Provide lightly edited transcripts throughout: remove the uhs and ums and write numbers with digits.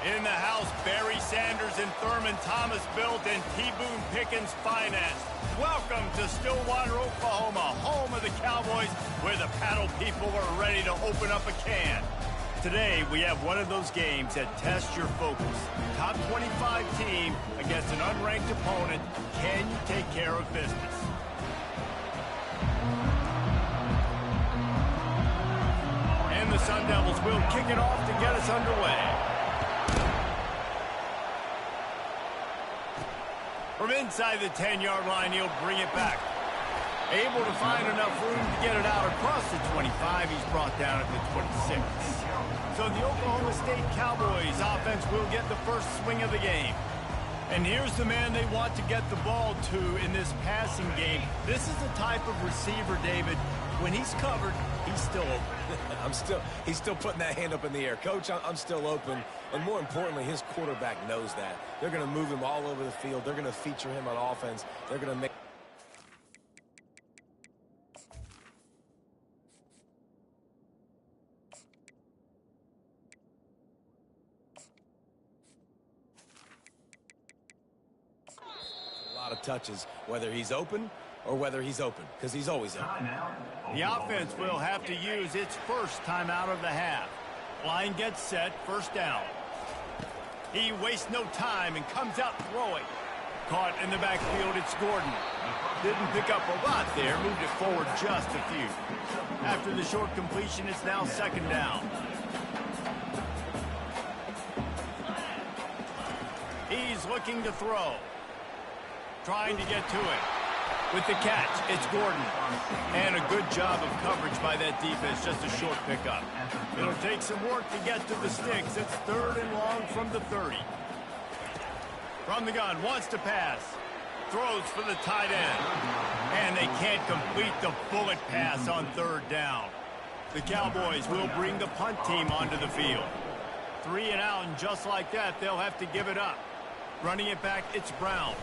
In the house, Barry Sanders and Thurman Thomas built and T. Boone Pickens financed. Welcome to Stillwater, Oklahoma, home of the Cowboys, where the paddle people are ready to open up a can. Today, we have one of those games that tests your focus. Top 25 team against an unranked opponent. Can you take care of business? And the Sun Devils will kick it off to get us underway. From inside the 10-yard line, he'll bring it back. Able to find enough room to get it out across the 25. He's brought down at the 26. So the Oklahoma State Cowboys offense will get the first swing of the game. And here's the man they want to get the ball to in this passing game. This is the type of receiver, David, when he's covered, he's still open. He's still putting that hand up in the air. Coach, I'm still open. And more importantly, his quarterback knows that. They're going to move him all over the field. They're going to feature him on offense. They're going to make... a lot of touches, whether he's open or whether he's open, because he's always open. The offense will have to use its first timeout of the half. Line gets set, first down. He wastes no time and comes out throwing. Caught in the backfield, it's Gordon. Didn't pick up a lot there, moved it forward just a few. After the short completion, it's now second down. He's looking to throw. Trying to get to it. With the catch, it's Gordon. And a good job of coverage by that defense, just a short pickup. It'll take some work to get to the sticks. It's third and long from the 30. From the gun, wants to pass. Throws for the tight end. And they can't complete the bullet pass on third down. The Cowboys will bring the punt team onto the field. 3 and out, and just like that, they'll have to give it up. Running it back, it's Brown.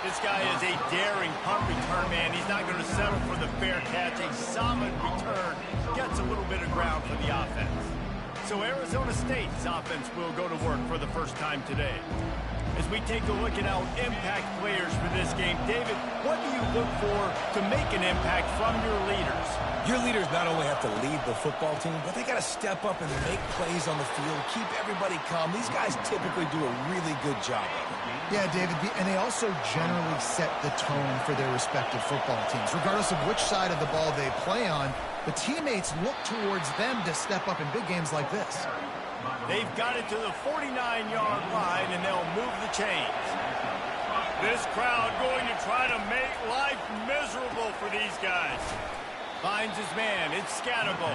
This guy is a daring punt return man. He's not going to settle for the fair catch. A solid return gets a little bit of ground for the offense. So Arizona State's offense will go to work for the first time today. As we take a look at our impact players for this game, David, what do you look for to make an impact from your leaders? Your leaders not only have to lead the football team, but they got to step up and make plays on the field, keep everybody calm. These guys typically do a really good job of it. Yeah, David, and they also generally set the tone for their respective football teams. Regardless of which side of the ball they play on, the teammates look towards them to step up in big games like this. They've got it to the 49-yard line, and they'll move the chains. This crowd going to try to make life miserable for these guys. Finds his man. It's Scatterbo.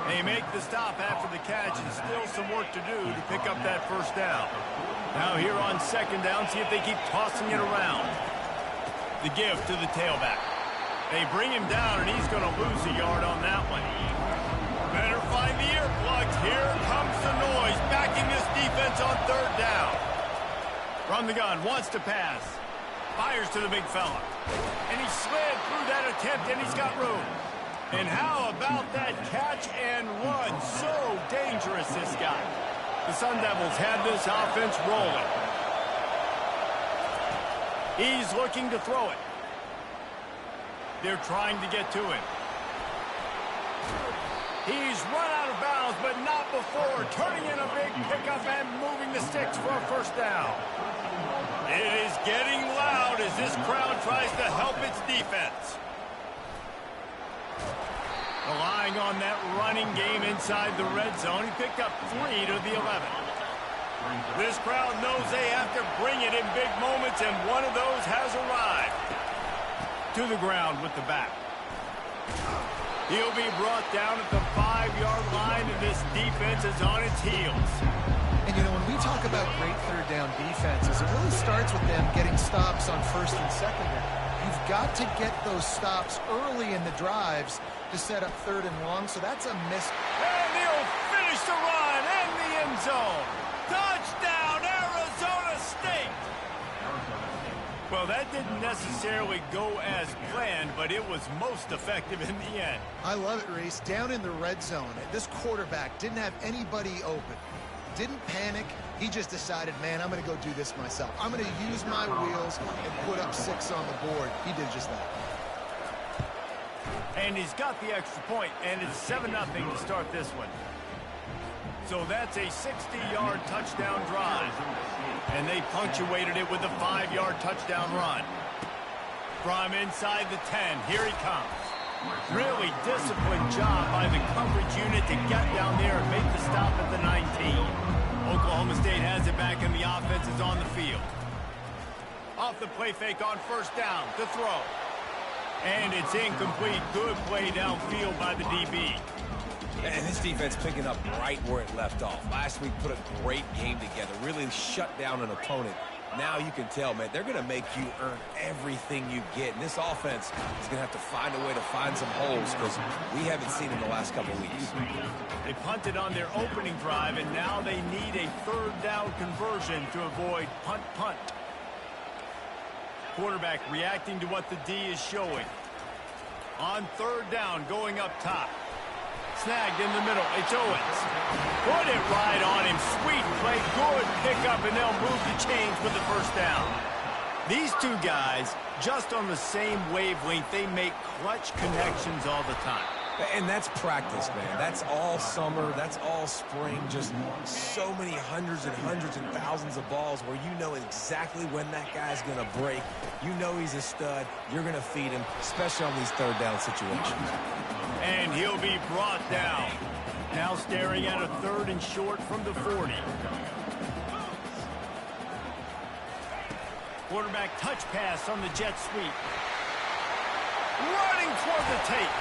They make the stop after the catch, and still some work to do to pick up that first down. Now here on second down, see if they keep tossing it around. The give to the tailback. They bring him down, and he's going to lose a yard on that one. Better find the earplugs. Here comes the noise, backing this defense on third down. From the gun, wants to pass. Fires to the big fella. And he slid through that attempt, and he's got room. And how about that catch and run? So dangerous, this guy. The Sun Devils have this offense rolling. He's looking to throw it. They're trying to get to him. He's run out of bounds, but not before. Turning in a big pickup and moving the sticks for a first down. It is getting loud as this crowd tries to help its defense. Relying on that running game inside the red zone, he picked up 3 to the 11. This crowd knows they have to bring it in big moments, and one of those has arrived. To the ground with the back. He'll be brought down at the 5-yard line, and this defense is on its heels. And, you know, when we talk about great third down defenses, it really starts with them getting stops on first and second down. You've got to get those stops early in the drives to set up third and long, so that's a miss. And he'll finish the run in the end zone. Touchdown, Arizona State! Well, that didn't necessarily go as planned, but it was most effective in the end. I love it, Reese. Down in the red zone, this quarterback didn't have anybody open. didn't panic. He just decided, man, I'm going to go do this myself. I'm going to use my wheels and put up 6 on the board. He did just that. And he's got the extra point, and it's 7-0 to start this one. So that's a 60-yard touchdown drive. And they punctuated it with a 5-yard touchdown run. From inside the 10, here he comes. Really disciplined job by the coverage unit to get down there and make the stop at the 19. Oklahoma State has it back, and the offense is on the field. Off the play fake on first down, the throw. And it's incomplete. Good play downfield by the DB. And this defense picking up right where it left off. Last week put a great game together, really shut down an opponent. Now you can tell, man, they're going to make you earn everything you get. And this offense is going to have to find a way to find some holes because we haven't seen in the last couple of weeks. They punted on their opening drive, and now they need a 3rd down conversion to avoid punt. Quarterback reacting to what the D is showing. On 3rd down, going up top. Snagged in the middle. It's Owens. Put it right on him. Sweet play. Good pickup, and they'll move the chains with the first down. These two guys, just on the same wavelength, they make clutch connections all the time. And that's practice, man. That's all summer. That's all spring. Just so many hundreds and thousands of balls where you know exactly when that guy's going to break. You know he's a stud. You're going to feed him, especially on these 3rd down situations. And he'll be brought down. Now staring at a 3rd and short from the 40. Quarterback touch pass on the jet sweep. Running toward the tape.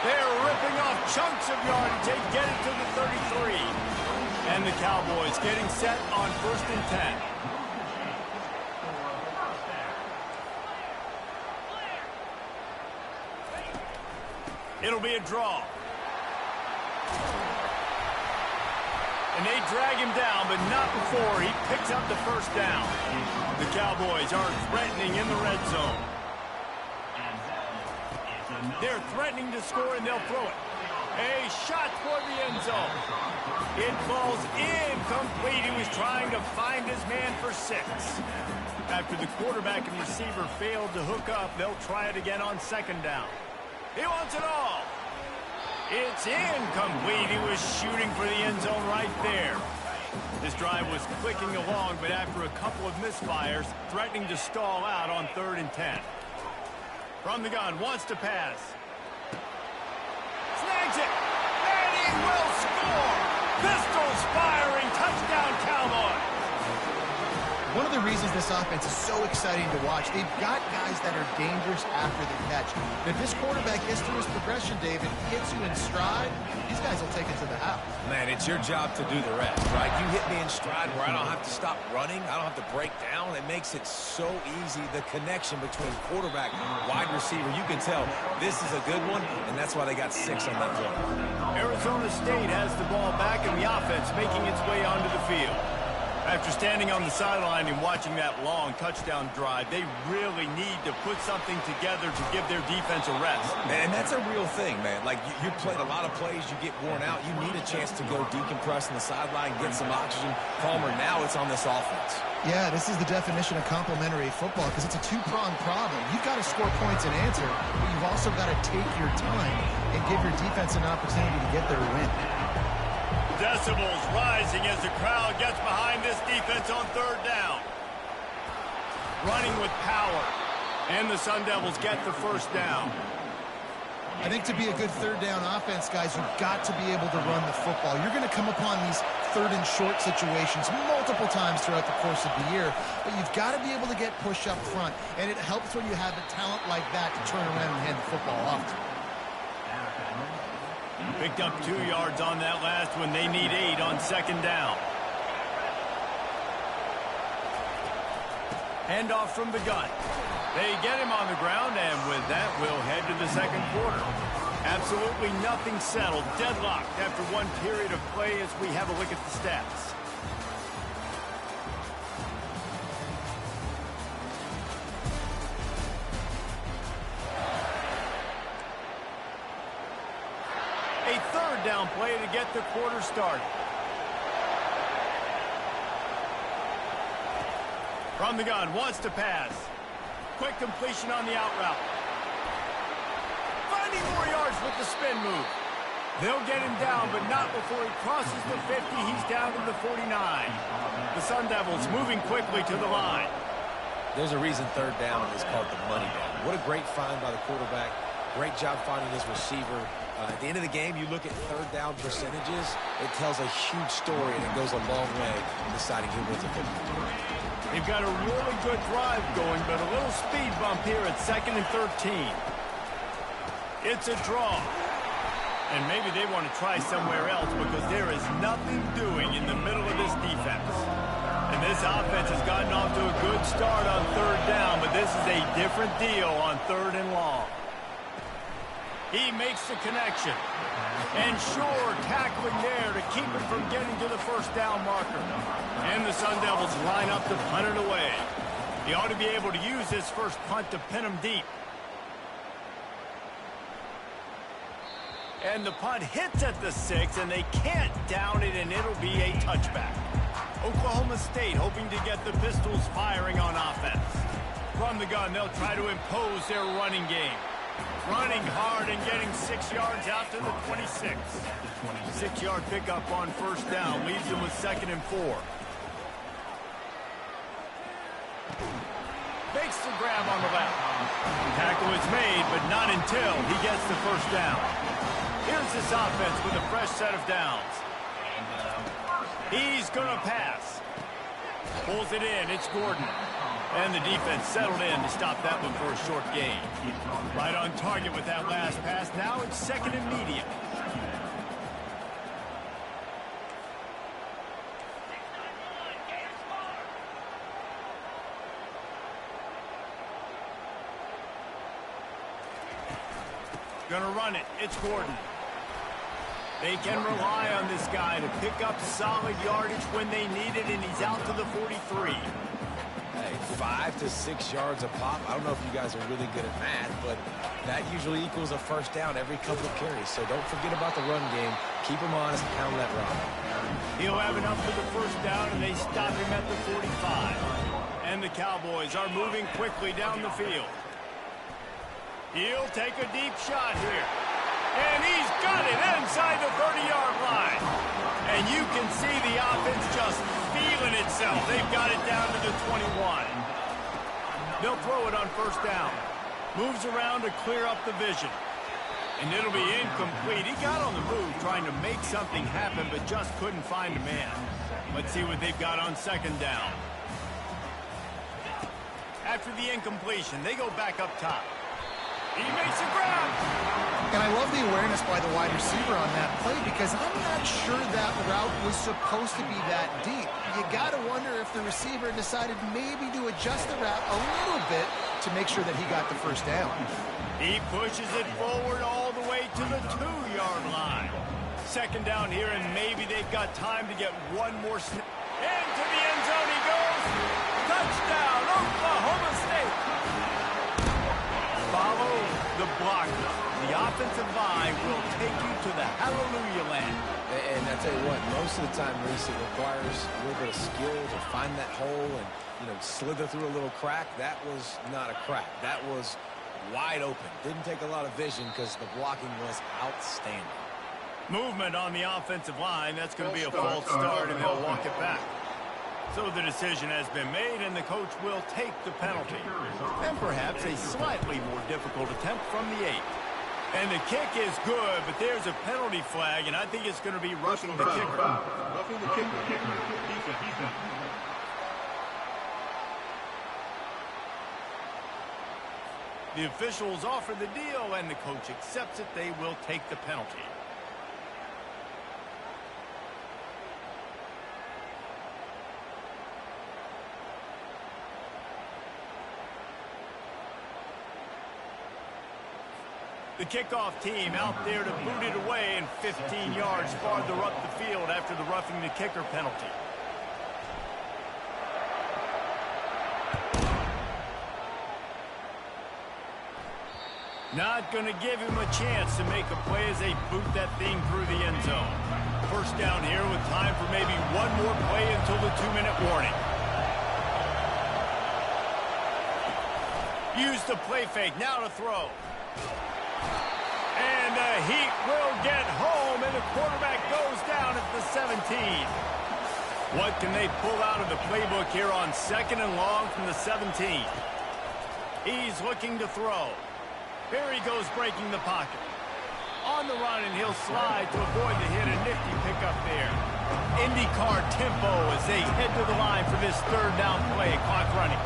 They're ripping off chunks of yardage. They get it to the 33. And the Cowboys getting set on 1st and 10. It'll be a draw. And they drag him down, but not before he picks up the first down. The Cowboys are threatening in the red zone. They're threatening to score, and they'll throw it. A shot toward the end zone. It falls incomplete. He was trying to find his man for 6. After the quarterback and receiver failed to hook up, they'll try it again on 2nd down. He wants it all. It's incomplete. He was shooting for the end zone right there. This drive was clicking along, but after a couple of misfires, threatening to stall out on 3rd and 10. From the gun, wants to pass. Snags it, and he will score. Pistols firing, touchdown Cowboys. One of the reasons this offense is so exciting to watch, they've got guys that are dangerous after the catch. And if this quarterback gets through his progression, David, hits you in stride, these guys will take it to the house. Man, it's your job to do the rest, right? You hit me in stride where I don't have to stop running. I don't have to break down. It makes it so easy. The connection between quarterback and wide receiver, you can tell this is a good one, and that's why they got 6 on that play. Arizona State has the ball back, and the offense making its way onto the field. After standing on the sideline and watching that long touchdown drive, they really need to put something together to give their defense a rest. And that's a real thing, man. Like, you played a lot of plays, you get worn out. You need a chance to go decompress on the sideline, get some oxygen. Palmer, now it's on this offense. Yeah, this is the definition of complementary football because it's a 2-pronged problem. You've got to score points and answer, but you've also got to take your time and give your defense an opportunity to get their win. Decibels rising as the crowd gets behind this defense on 3rd down. Running with power. And the Sun Devils get the first down. I think to be a good 3rd down offense, guys, you've got to be able to run the football. You're going to come upon these 3rd and short situations multiple times throughout the course of the year, but you've got to be able to get push up front, and it helps when you have a talent like that to turn around and hand the football off to. Picked up 2 yards on that last one. They need 8 on 2nd down. Handoff from the gun. They get him on the ground, and with that, we'll head to the 2nd quarter. Absolutely nothing settled. Deadlocked after one period of play as we have a look at the stats. A 3rd down play to get the quarter started. From the gun, wants to pass. Quick completion on the out route. Finding more yards with the spin move. They'll get him down, but not before he crosses the 50. He's down to the 49. The Sun Devils moving quickly to the line. There's a reason third down is called the money down. What a great find by the quarterback. Great job finding his receiver. At the end of the game, you look at third down percentages. It tells a huge story, and it goes a long way in deciding who wins a football game. They've got a really good drive going, but a little speed bump here at 2nd and 13. It's a draw. And maybe they want to try somewhere else because there is nothing doing in the middle of this defense. And this offense has gotten off to a good start on third down, but this is a different deal on 3rd and long. He makes the connection. And sure, tackling there to keep him from getting to the first down marker. And the Sun Devils line up to punt it away. He ought to be able to use this first punt to pin him deep. And the punt hits at the 6, and they can't down it, and it'll be a touchback. Oklahoma State hoping to get the Pistols firing on offense. From the gun, they'll try to impose their running game. Running hard and getting 6 yards out to the 26. 6-yard pickup on first down leaves them with 2nd and 4. Makes the grab on the left. Tackle is made, but not until he gets the first down. Here's this offense with a fresh set of downs. He's going to pass. Pulls it in. It's Gordon. And the defense settled in to stop that one for a short gain. Right on target with that last pass. Now it's 2nd and medium. Gonna run it. It's Gordon. They can rely on this guy to pick up solid yardage when they need it, and he's out to the 43. Hey, 5 to 6 yards a pop. I don't know if you guys are really good at math, but that usually equals a first down every couple of carries. So don't forget about the run game. Keep him honest, pound that rock. He'll have enough for the first down, and they stop him at the 45. And the Cowboys are moving quickly down the field. He'll take a deep shot here. And he's got it inside the 30-yard line. And you can see the offense just feeling itself. They've got it down to the 21. They'll throw it on first down. Moves around to clear up the vision. And it'll be incomplete. He got on the move trying to make something happen, but just couldn't find a man. Let's see what they've got on 2nd down. After the incompletion, they go back up top. He makes a grab. And I love the awareness by the wide receiver on that play because I'm not sure that route was supposed to be that deep. You got to wonder if the receiver decided maybe to adjust the route a little bit to make sure that he got the first down. He pushes it forward all the way to the 2-yard line. 2nd down here, and maybe they've got time to get one more snap. Into the end zone he goes. Touchdown, Oklahoma State. Follow the blocker. The offensive line will take you to the hallelujah land. And I tell you what, most of the time, Reese, it requires a little bit of skill to find that hole and, slither through a little crack. That was not a crack. That was wide open. Didn't take a lot of vision because the blocking was outstanding. Movement on the offensive line. That's going to be a false start, and they'll walk it back. So the decision has been made, and the coach will take the penalty. And perhaps a slightly more difficult attempt from the 8. And the kick is good, but there's a penalty flag, and I think it's going to be roughing the kicker. Roughing the kicker. Defense. The officials offer the deal, and the coach accepts it. They will take the penalty. The kickoff team out there to boot it away, and 15 yards farther up the field after the roughing the kicker penalty. Not going to give him a chance to make a play as they boot that thing through the end zone. First down here with time for maybe one more play until the 2-minute warning. Use the play fake. Now to throw. And the Heat will get home, and the quarterback goes down at the 17. What can they pull out of the playbook here on 2nd and long from the 17? He's looking to throw. Here he goes breaking the pocket. On the run, and he'll slide to avoid the hit. A nifty pickup there. IndyCar tempo as they head to the line for this 3rd down play. Clock running.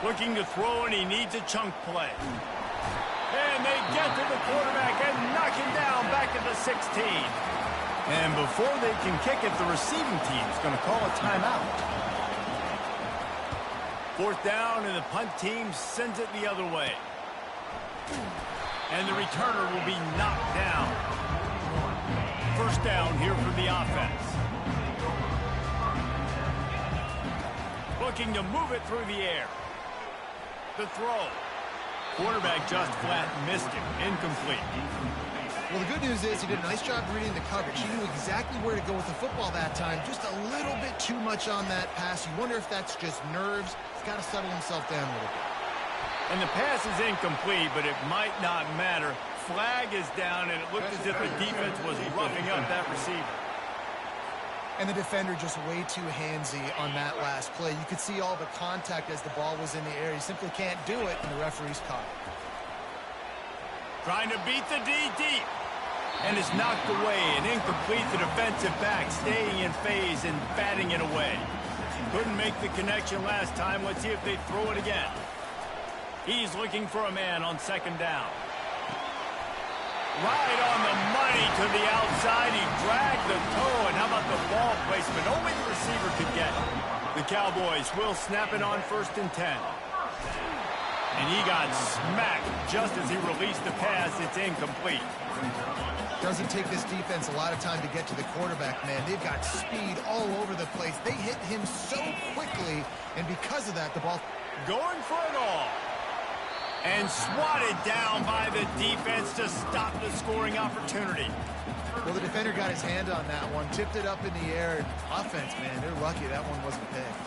Looking to throw, and he needs a chunk play. And they get to the quarterback and knock him down back at the 16. And before they can kick it, the receiving team's going to call a timeout. 4th down, and the punt team sends it the other way. And the returner will be knocked down. 1st down here for the offense. Looking to move it through the air. The throw. Quarterback just flat missed it. Incomplete. Well, the good news is he did a nice job reading the coverage. He knew exactly where to go with the football that time. Just a little bit too much on that pass. You wonder if that's just nerves. He's got to settle himself down a little bit. And the pass is incomplete, but it might not matter. Flag is down, and it looked as if the defense was roughing up that receiver. And the defender just way too handsy on that last play. You could see all the contact as the ball was in the air. He simply can't do it, and the referee's caught it. Trying to beat the D deep. And it's knocked away and incomplete. The defensive back staying in phase and batting it away. Couldn't make the connection last time. Let's see if they throw it again. He's looking for a man on 2nd down. Right on the money to the outside. He dragged the toe, and how about the ball placement? Only the receiver could get it. The Cowboys will snap it on 1st and 10. And he got smacked just as he released the pass. It's incomplete. Doesn't take this defense a lot of time to get to the quarterback, man. They've got speed all over the place. They hit him so quickly, and because of that, the ball... Going for it all. And swatted down by the defense to stop the scoring opportunity. Well, the defender got his hand on that one, tipped it up in the air. Offense, man, they're lucky that one wasn't picked.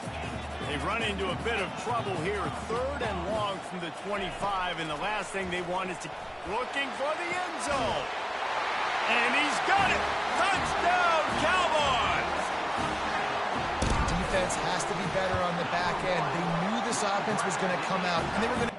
They run into a bit of trouble here. 3rd and long from the 25, and the last thing they want is to... Looking for the end zone. And he's got it. Touchdown, Cowboys! Defense has to be better on the back end. They knew this offense was going to come out, and they were going to...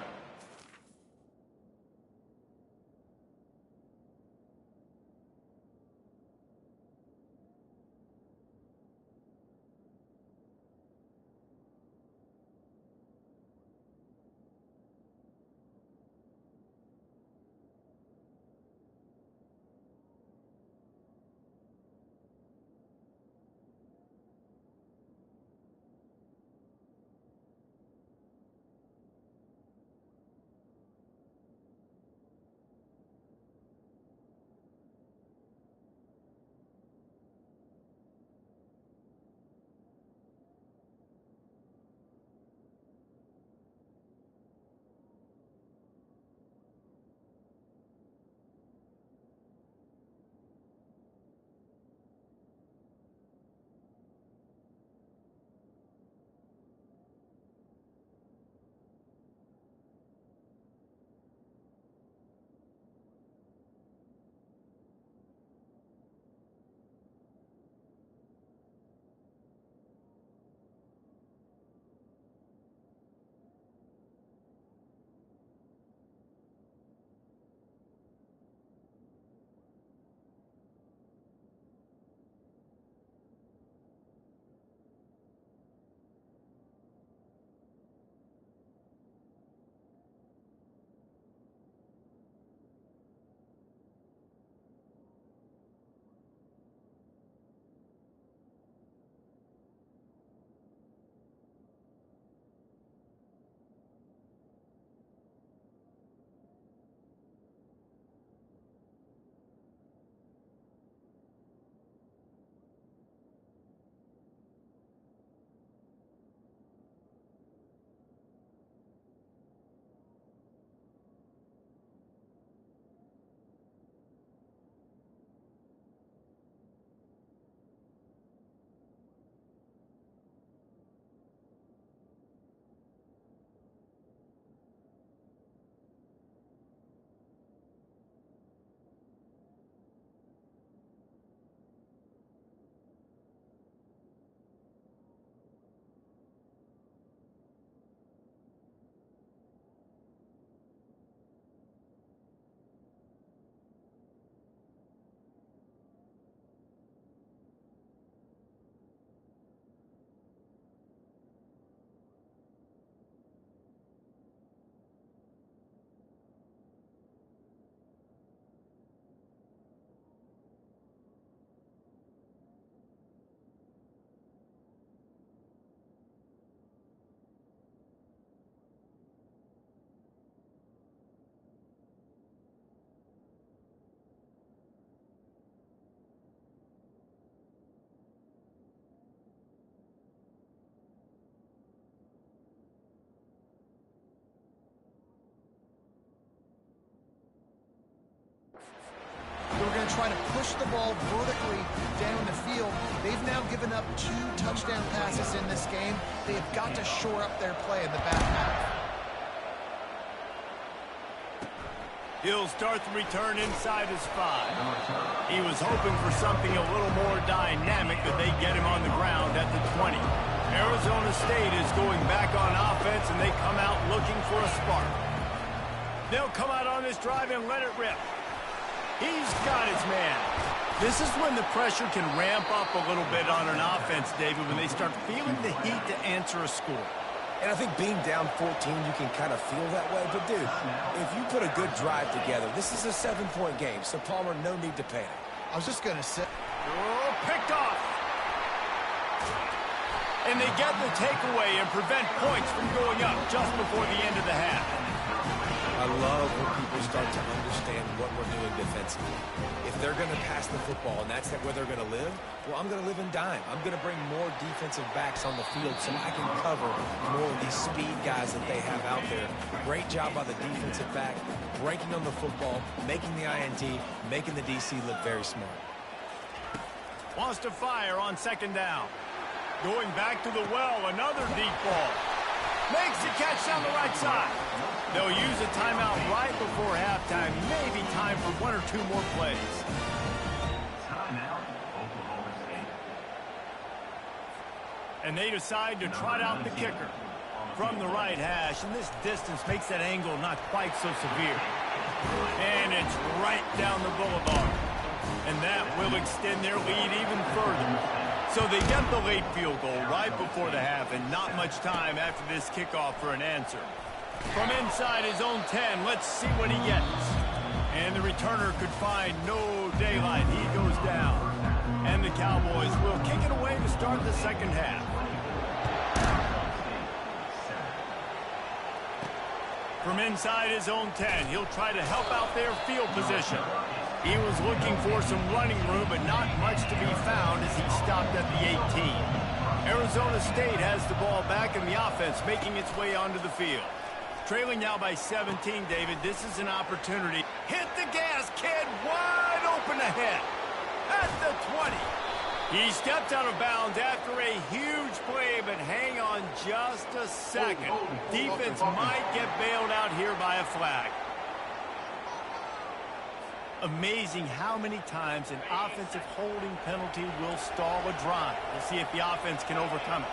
try to push the ball vertically down the field. They've now given up 2 touchdown passes in this game. They have got to shore up their play in the back half. He'll start the return inside his 5. He was hoping for something a little more dynamic, but they get him on the ground at the 20. Arizona State is going back on offense, and they come out looking for a spark. They'll come out on this drive and let it rip. He's got his man. This is when the pressure can ramp up a little bit on an offense, David, when they start feeling the heat to answer a score. And I think being down 14, you can kind of feel that way. But, dude, if you put a good drive together, this is a 7-point game. So, Palmer, no need to panic. I was just going to say. Oh, picked off. And they get the takeaway and prevent points from going up just before the end of the half. I love when people start to understand what we're doing defensively. If they're going to pass the football and that's where they're going to live, well, I'm going to live in dime. I'm going to bring more defensive backs on the field so I can cover more of these speed guys that they have out there. Great job by the defensive back, breaking on the football, making the INT, making the DC look very smart. Wants to fire on 2nd down. Going back to the well, another deep ball. Makes the catch down the right side. They'll use a timeout right before halftime. Maybe time for 1 or 2 more plays. And they decide to trot out the kicker from the right hash. And this distance makes that angle not quite so severe. And it's right down the boulevard. And that will extend their lead even further. So they get the late field goal right before the half, and not much time after this kickoff for an answer. From inside his own 10, let's see what he gets. And the returner could find no daylight. He goes down. And the Cowboys will kick it away to start the 2nd half. From inside his own 10, he'll try to help out their field position. He was looking for some running room, but not much to be found as he stopped at the 18. Arizona State has the ball back in the offense, making its way onto the field. Trailing now by 17, David. This is an opportunity. Hit the gas, kid. Wide open ahead. At the 20. He stepped out of bounds after a huge play, but hang on just a second. Defense might get bailed out here by a flag. Amazing how many times an offensive holding penalty will stall a drive. We'll see if the offense can overcome it.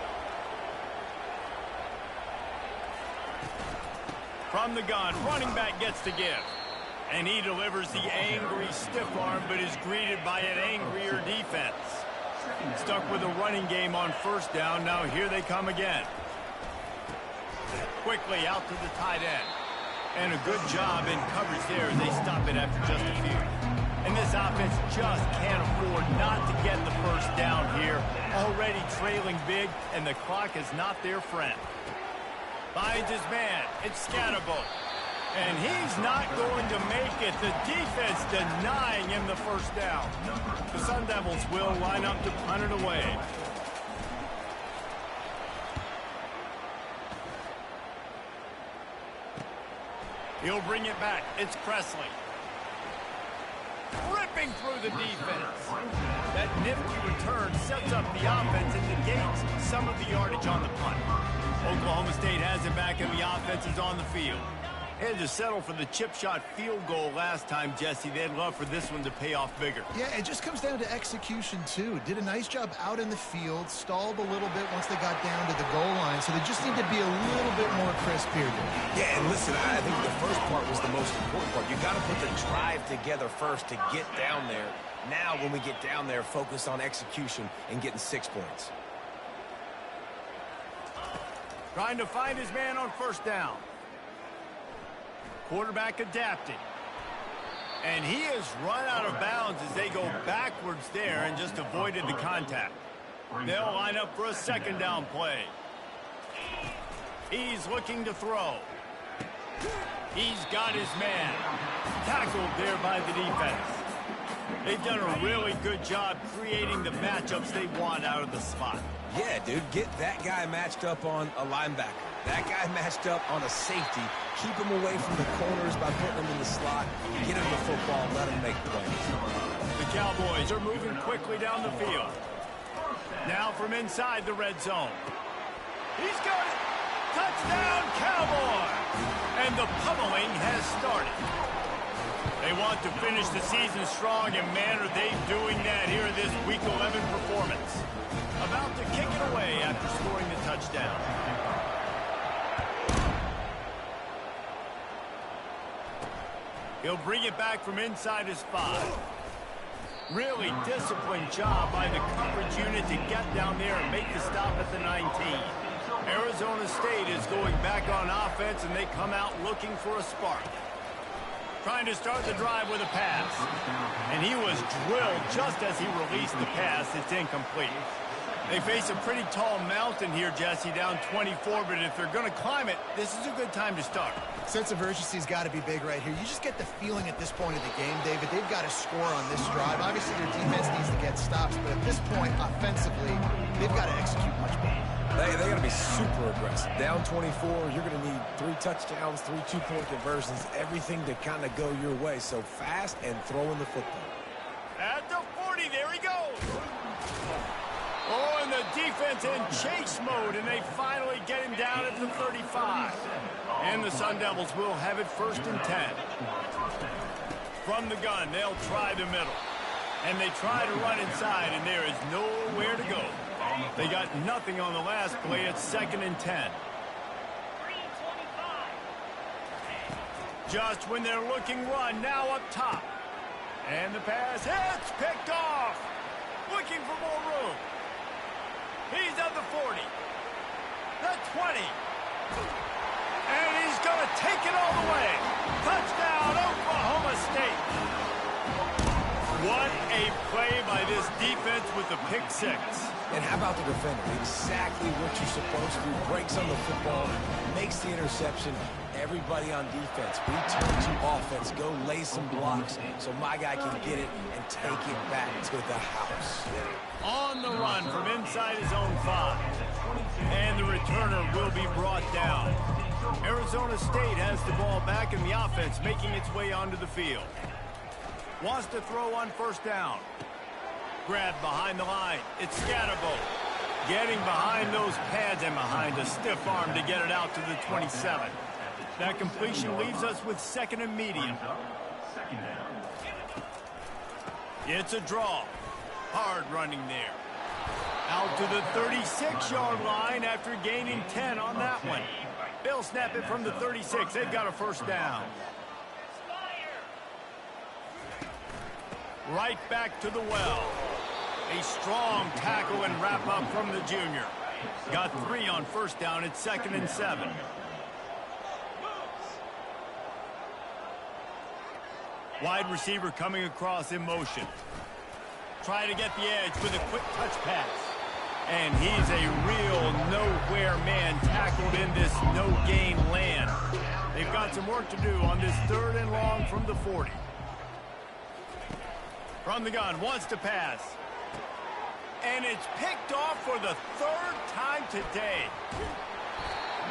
From the gun, running back gets to give. And he delivers the angry stiff arm, but is greeted by an angrier defense. Stuck with a running game on 1st down. Now here they come again. Quickly out to the tight end. And a good job in coverage there as they stop it after just a few. And this offense just can't afford not to get the 1st down here. Already trailing big, and the clock is not their friend. Finds his man. It's Scatterbo. And he's not going to make it. The defense denying him the 1st down. The Sun Devils will line up to punt it away. He'll bring it back. It's Presley. Ripping through the defense. That nifty return sets up the offense and negates some of the yardage on the punt. Oklahoma State has it back and the offense is on the field. Had to settle for the chip shot field goal last time, Jesse. They'd love for this one to pay off bigger. Yeah, it just comes down to execution, too. Did a nice job out in the field, stalled a little bit once they got down to the goal line, so they just need to be a little bit more crisp here. Yeah, and listen, I think the first part was the most important part. You got to put the drive together first to get down there. Now, when we get down there, focus on execution and getting 6 points. Trying to find his man on 1st down. Quarterback adapting. And he has run out of bounds as they go backwards there and just avoided the contact. They'll line up for a 2nd down play. He's looking to throw. He's got his man. Tackled there by the defense. They've done a really good job creating the matchups they want out of the spot. Yeah, dude, get that guy matched up on a linebacker. That guy matched up on a safety. Keep him away from the corners by putting him in the slot. Get him the football, let him make plays. The Cowboys are moving quickly down the field. Now from inside the red zone. He's got it. Touchdown, Cowboy! And the pummeling has started. They want to finish the season strong, and man, are they doing that here in this Week 11 performance. About to kick it away after scoring the touchdown. He'll bring it back from inside his 5. Really disciplined job by the coverage unit to get down there and make the stop at the 19. Arizona State is going back on offense, and they come out looking for a spark. Trying to start the drive with a pass. And he was drilled just as he released the pass. It's incomplete. They face a pretty tall mountain here, Jesse, down 24, but if they're going to climb it, this is a good time to start. Sense of urgency's got to be big right here. You just get the feeling at this point of the game, David, they've got to score on this drive. Obviously, their defense needs to get stops, but at this point, offensively, they've got to execute much better. They got to be super aggressive. Down 24, you're going to need 3 touchdowns, 3 two-point conversions, everything to kind of go your way. So fast and throwing the football. At the 40, there he goes. Oh, and the defense in chase mode, and they finally get him down at the 35. And the Sun Devils will have it 1st and 10. From the gun, they'll try the middle. And they try to run inside, and there is nowhere to go. They got nothing on the last play. It's 2nd and 10. Just when they're looking run, now up top. And the pass, it's picked off. Looking for more room. He's at the 40. The 20. And he's going to take it all the way. Touchdown, Oklahoma State. What a play by this defense with the pick 6. And how about the defender? Exactly what you're supposed to do. Breaks on the football, makes the interception. Everybody on defense, return to offense. Go lay some blocks so my guy can get it and take it back to the house. On the run from inside his own 5. And the returner will be brought down. Arizona State has the ball back in the offense, making its way onto the field. Wants to throw on 1st down. Grab behind the line. It's Scatterbo. Getting behind those pads and behind a stiff arm to get it out to the 27. That completion leaves us with 2nd and medium. It's a draw. Hard running there. Out to the 36-yard line after gaining 10 on that one. They'll snap it from the 36. They've got a 1st down. Right back to the well. A strong tackle and wrap up from the junior. Got 3 on 1st down. It's 2nd and 7. Wide receiver coming across in motion. Try to get the edge with a quick touch pass. And he's a real nowhere man tackled in this no-gain land. They've got some work to do on this 3rd and long from the 40. From the gun, wants to pass. And it's picked off for the 3rd time today.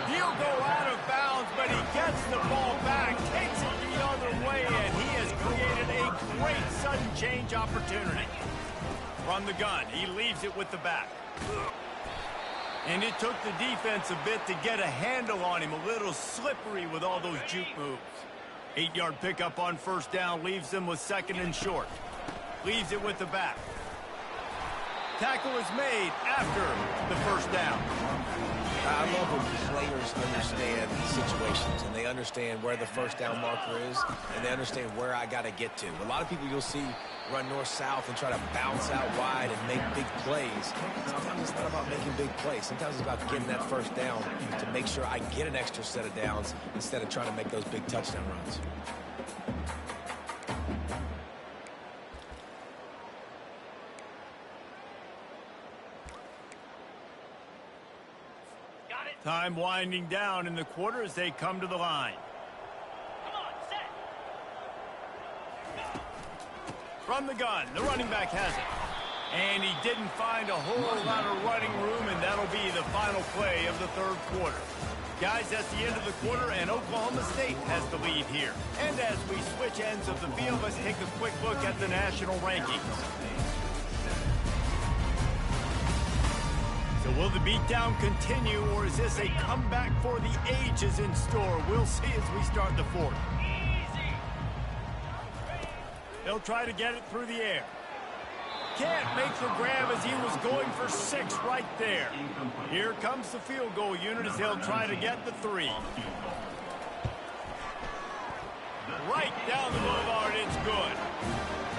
He'll go out of bounds, but he gets the ball back, takes it the other way, and he has created a great sudden change opportunity. From the gun, he leaves it with the back. And it took the defense a bit to get a handle on him, a little slippery with all those juke moves. 8-yard pickup on 1st down leaves them with 2nd and short. Leaves it with the back. Tackle is made after the 1st down. I love when players understand situations and they understand where the 1st down marker is and they understand where I got to get to. A lot of people you'll see run north-south and try to bounce out wide and make big plays. Sometimes it's not about making big plays. Sometimes it's about getting that 1st down to make sure I get an extra set of downs instead of trying to make those big touchdown runs. Time winding down in the quarter as they come to the line. Come on, set. From the gun, the running back has it. And he didn't find a whole lot of running room, and that'll be the final play of the third quarter. Guys, that's the end of the quarter, and Oklahoma State has the lead here. And as we switch ends of the field, let's take a quick look at the national rankings. So will the beatdown continue, or is this a comeback for the ages in store? We'll see as we start the fourth. They'll try to get it through the air. Can't make the grab as he was going for 6 right there. Here comes the field goal unit as they'll try to get the 3. Right down the boulevard, it's good.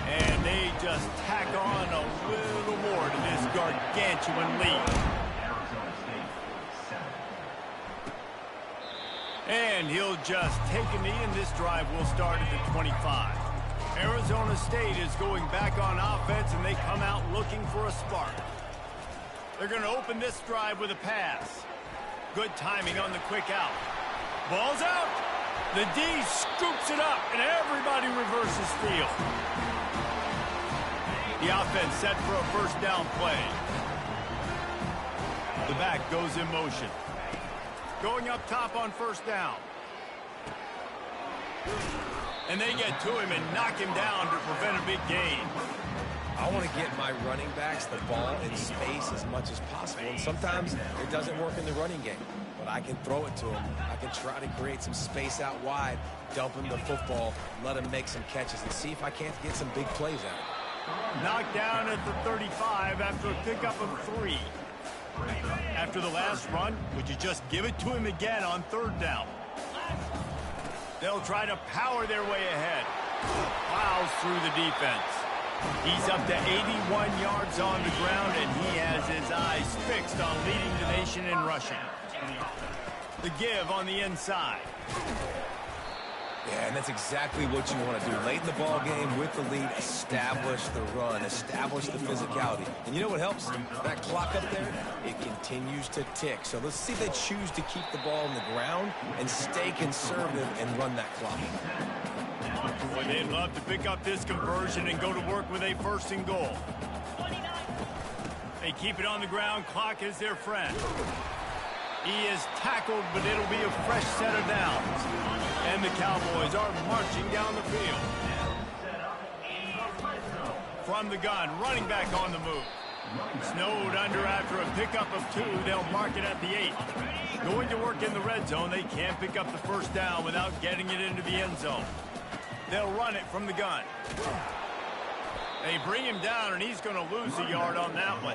And they just tack on a little more to this gargantuan lead. And he'll just take a knee, and this drive will start at the 25. Arizona State is going back on offense, and they come out looking for a spark. They're going to open this drive with a pass. Good timing on the quick out. Ball's out. The D scoops it up, and everybody reverses field. The offense set for a first down play. The back goes in motion. Going up top on first down. And they get to him and knock him down to prevent a big gain. I want to get my running backs the ball in space as much as possible. And sometimes it doesn't work in the running game. But I can throw it to him. I can try to create some space out wide, dump him the football, let him make some catches, and see if I can't get some big plays out of him. Knocked down at the 35 after a pickup of 3. After the last run, would you just give it to him again on third down? They'll try to power their way ahead. Plows through the defense. He's up to 81 yards on the ground, and he has his eyes fixed on leading the nation in rushing. The give on the inside. Yeah, and that's exactly what you want to do. Late in the ball game with the lead, establish the run, establish the physicality. And you know what helps? That clock up there, it continues to tick. So let's see if they choose to keep the ball on the ground and stay conservative and run that clock. Boy, they'd love to pick up this conversion and go to work with a first and goal. They keep it on the ground. Clock is their friend. He is tackled, but it'll be a fresh set of downs. And the Cowboys are marching down the field. From the gun, running back on the move. Snowed under after a pickup of 2. They'll mark it at the 8. Going to work in the red zone. They can't pick up the first down without getting it into the end zone. They'll run it from the gun. They bring him down, and he's going to lose a yard on that one.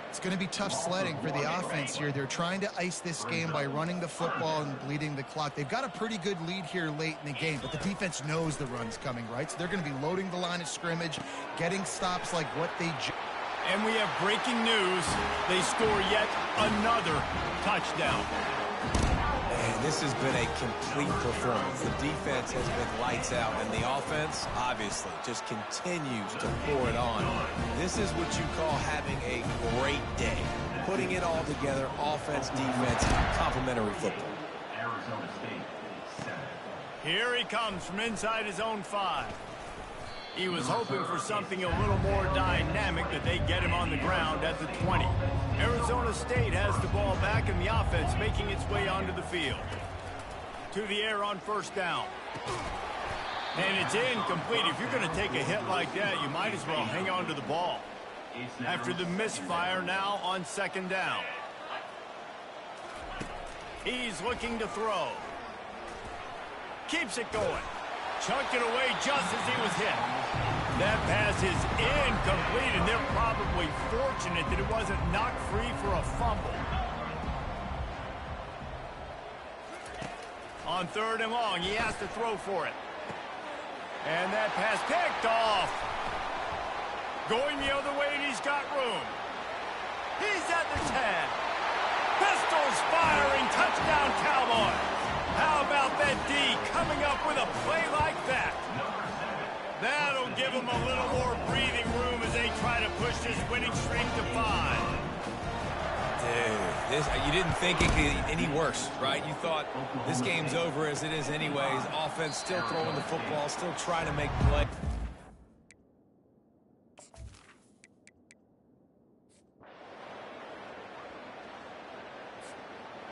It's going to be tough sledding for the offense here. They're trying to ice this game by running the football and bleeding the clock. They've got a pretty good lead here late in the game, but the defense knows the run's coming, right? So they're going to be loading the line of scrimmage, getting stops like what they... And we have breaking news. They score yet another touchdown. And this has been a complete performance. The defense has been lights out, and the offense, obviously, just continues to pour it on. This is what you call having a great day. Putting it all together, offense, defense, complementary football. Here he comes from inside his own 5. He was hoping for something a little more dynamic, but they get him on the ground at the 20. Arizona State has the ball back, and the offense making its way onto the field. To the air on first down. And it's incomplete. If you're going to take a hit like that, you might as well hang on to the ball. After the misfire, now on second down. He's looking to throw. Keeps it going. Chunked it away just as he was hit. That pass is incomplete, and they're probably fortunate that it wasn't knocked free for a fumble. On third and long, he has to throw for it. And that pass picked off. Going the other way, and he's got room. He's at the 10. Pistols firing, touchdown Cowboys. How about that D coming up with a play like that? That'll give them a little more breathing room as they try to push this winning streak to 5. Dude, you didn't think it could get any worse, right? You thought this game's over as it is anyways. Offense still throwing the football, still trying to make play.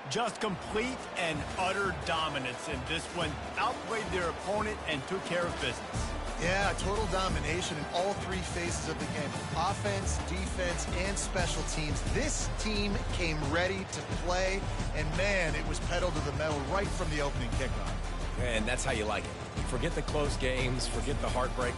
Just complete and utter dominance in this one. Outplayed their opponent and took care of business. Yeah, total domination in all three phases of the game. Offense, defense, and special teams. This team came ready to play, and man, it was pedal to the metal right from the opening kickoff. And that's how you like it. Forget the close games, forget the heartbreak.